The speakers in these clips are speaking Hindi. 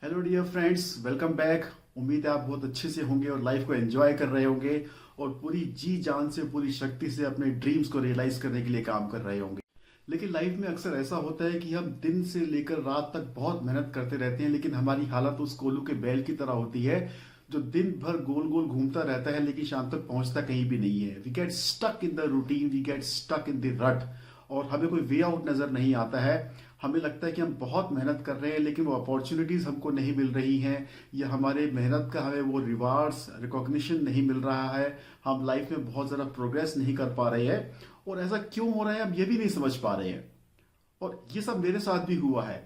Hello dear friends, welcome back. उम्मीद है आप बहुत अच्छे से होंगे और लाइफ को एंजॉय कर रहे होंगे और पूरी जी जान से पूरी शक्ति से अपने ड्रीम्स को रियलाइज करने के लिए काम कर रहे होंगे। लेकिन लाइफ में अक्सर ऐसा होता है कि हम दिन से लेकर रात तक बहुत मेहनत करते रहते हैं, लेकिन हमारी हालत उस कोलू के बैल की तरह होती है जो दिन भर गोल गोल घूमता रहता है लेकिन शाम तक पहुंचता कहीं भी नहीं है। We get stuck in the routine, we get stuck in the rut और हमें कोई वे आउट नजर नहीं आता है। हमें लगता है कि हम बहुत मेहनत कर रहे हैं लेकिन वो अपॉर्चुनिटीज हमको नहीं मिल रही हैं, या हमारे मेहनत का हमें वो रिवार्ड्स रिकॉग्निशन नहीं मिल रहा है। हम लाइफ में बहुत ज़्यादा प्रोग्रेस नहीं कर पा रहे हैं और ऐसा क्यों हो रहा है हम ये भी नहीं समझ पा रहे हैं। और ये सब मेरे साथ भी हुआ है।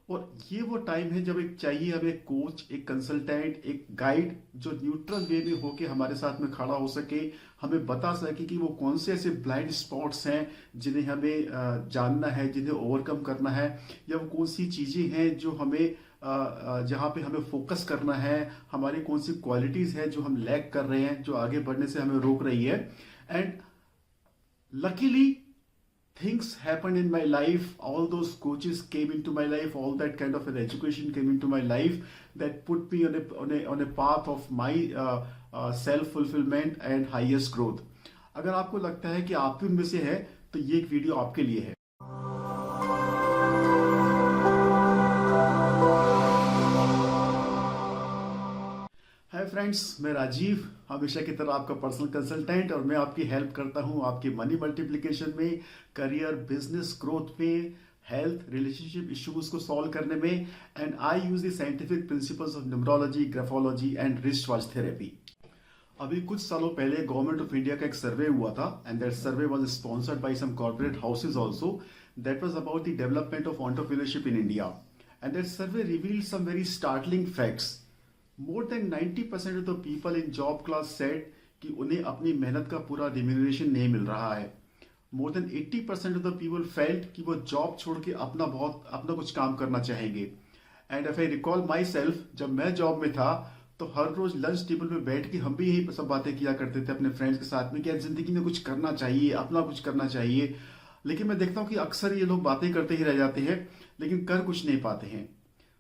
और ये वो टाइम है जब एक चाहिए हमें कोच, एक कंसल्टेंट, एक गाइड जो न्यूट्रल वे में होके हमारे साथ में खड़ा हो सके, हमें बता सके कि वो कौन से ऐसे ब्लाइंड स्पॉट्स हैं जिन्हें हमें जानना है, जिन्हें ओवरकम करना है, या वो कौन सी चीज़ें हैं जो हमें जहाँ पे हमें फोकस करना है, हमारी कौन सी क्वालिटीज़ हैं जो हम लैक कर रहे हैं, जो आगे बढ़ने से हमें रोक रही है। And luckily things happened in my life, all those coaches came into my life, all that kind of an education came into my life that put me on a path of my self fulfillment and highest growth. अगर आपको लगता है कि आप भी उनमें से है तो ये एक वीडियो आपके लिए है। हाय फ्रेंड्स, मैं राजीव, हमेशा की तरह आपका पर्सनल कंसल्टेंट, और मैं आपकी हेल्प करता हूं आपके मनी मल्टीप्लिकेशन में, करियर बिजनेस ग्रोथ में, हेल्थ रिलेशनशिप इश्यूज को सॉल्व करने में। And I use the scientific principles of numerology, graphology and wrist watch therapy. अभी कुछ सालों पहले गवर्नमेंट ऑफ इंडिया का एक सर्वे हुआ था and that survey was sponsored by some corporate houses also. That was about the development of entrepreneurship in India and that survey revealed some very startling facts. More than 90% of the people in job class said कि उन्हें अपनी मेहनत का पूरा रिम्यूनरेशन नहीं मिल रहा है। More than 80% of the people felt कि वो जॉब छोड़ के अपना कुछ काम करना चाहेंगे। And if I recall myself, जब मैं जॉब में था तो हर रोज लंच टेबल पे बैठ के हम भी यही सब बातें किया करते थे अपने फ्रेंड्स के साथ में कि यार जिंदगी में कुछ करना चाहिए, अपना कुछ करना चाहिए। लेकिन मैं देखता हूँ कि अक्सर ये लोग बातें करते ही रह जाते हैं लेकिन कर कुछ नहीं पाते हैं।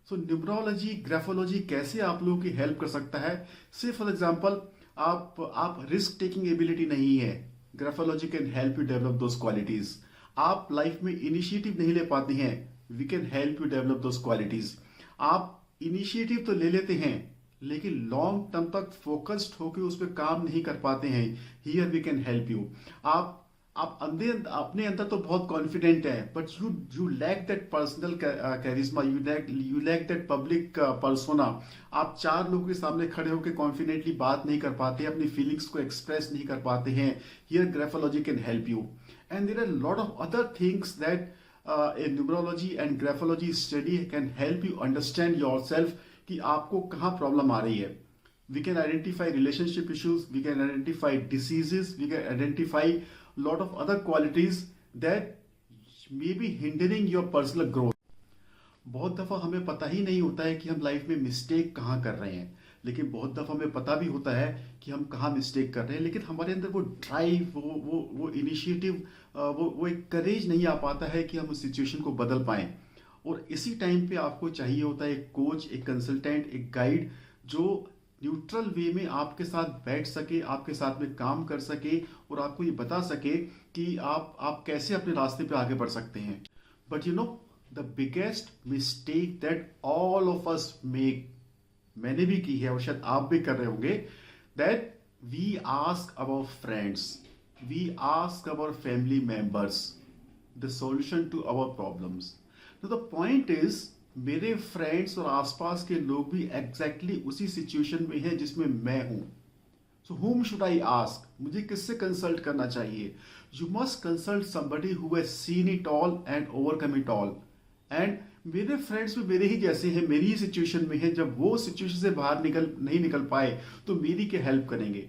सो न्यूमरोलॉजी, ग्राफोलॉजी कैसे आप लोगों की हेल्प कर सकता है? से फॉर एग्जांपल, आप रिस्क टेकिंग एबिलिटी नहीं है, graphology can help you develop those qualities. आप लाइफ में इनिशिएटिव नहीं ले पाते हैं, we can help you develop those qualities. आप इनिशिएटिव तो ले लेते हैं लेकिन लॉन्ग टर्म तक फोकस्ड होकर उस पर काम नहीं कर पाते हैं, here we can help you. आप अपने अंदर तो बहुत कॉन्फिडेंट है but you lack that personal charisma, you lack that public persona. आप चार लोगों के सामने खड़े होकर कॉन्फिडेंटली बात नहीं कर पाते, अपनी फीलिंग्स को एक्सप्रेस नहीं कर पाते हैं। Here graphology can help you and there are lot of other things that a numerology and graphology study can help you understand yourself कि आपको कहाँ प्रॉब्लम आ रही है। We can identify relationship issues, we can identify diseases, we can identify lot of other qualities that may be hindering your personal growth. बहुत दफ़ा हमें पता ही नहीं होता है कि हम लाइफ में मिस्टेक कहाँ कर रहे हैं, लेकिन बहुत दफ़ा हमें पता भी होता है कि हम कहाँ मिस्टेक कर रहे हैं, लेकिन हमारे अंदर वो ड्राइव, वो इनिशिएटिव, वो एक करेज नहीं आ पाता है कि हम उस सिचुएशन को बदल पाएं। और इसी टाइम पे आपको चाहिए होता है एक कोच, एक कंसल्टेंट, एक गाइड जो न्यूट्रल वे में आपके साथ बैठ सके, आपके साथ में काम कर सके और आपको ये बता सके कि आप कैसे अपने रास्ते पे आगे बढ़ सकते हैं। But you know the biggest mistake that all of us make, मैंने भी की है और शायद आप भी कर रहे होंगे, that we ask our friends, we ask our family members the solution to our problems. तो द पॉइंट इज, मेरे फ्रेंड्स और आसपास के लोग भी एग्जैक्टली उसी सिचुएशन में हैं जिसमें मैं हूं। सो whom should I ask? मुझे किससे कंसल्ट करना चाहिए? You must consult somebody who has seen it all and overcome it all. And मेरे फ्रेंड्स भी मेरे ही जैसे हैं, मेरी ही सिचुएशन में है। जब वो सिचुएशन से बाहर नहीं निकल पाए तो मेरी क्या हेल्प करेंगे?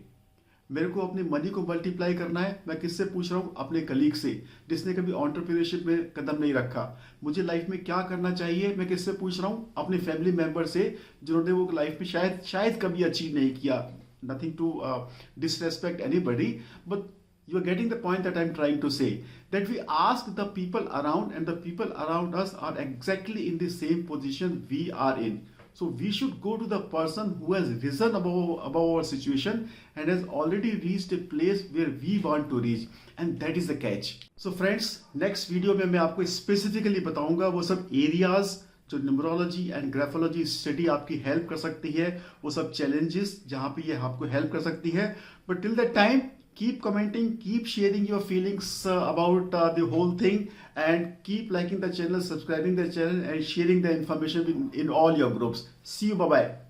मेरे को अपने मनी को मल्टीप्लाई करना है, मैं किससे पूछ रहा हूँ? अपने कलीग से जिसने कभी एंटरप्रेन्योरशिप में कदम नहीं रखा। मुझे लाइफ में क्या करना चाहिए, मैं किससे पूछ रहा हूँ? अपने फैमिली मेंबर से जिन्होंने वो लाइफ में शायद कभी अचीव नहीं किया। Nothing to disrespect anybody, but you are getting the point that I'm trying to say, that we ask the people around and the people around us are exactly in the same position we are in. So we should go to the person who has risen above our situation and has already reached a place where we want to reach, and that is the catch. So friends, next video में मैं आपको specifically बताऊंगा वो सब areas जो न्यूमरोलॉजी एंड ग्राफोलॉजी स्टडी आपकी हेल्प कर सकती है, वो सब चैलेंजेस जहां पे ये आपको हेल्प कर सकती है. But till that time, keep commenting, keep sharing your feelings about the whole thing, and keep liking the channel, subscribing the channel, and sharing the information in all your groups. See you. Bye bye.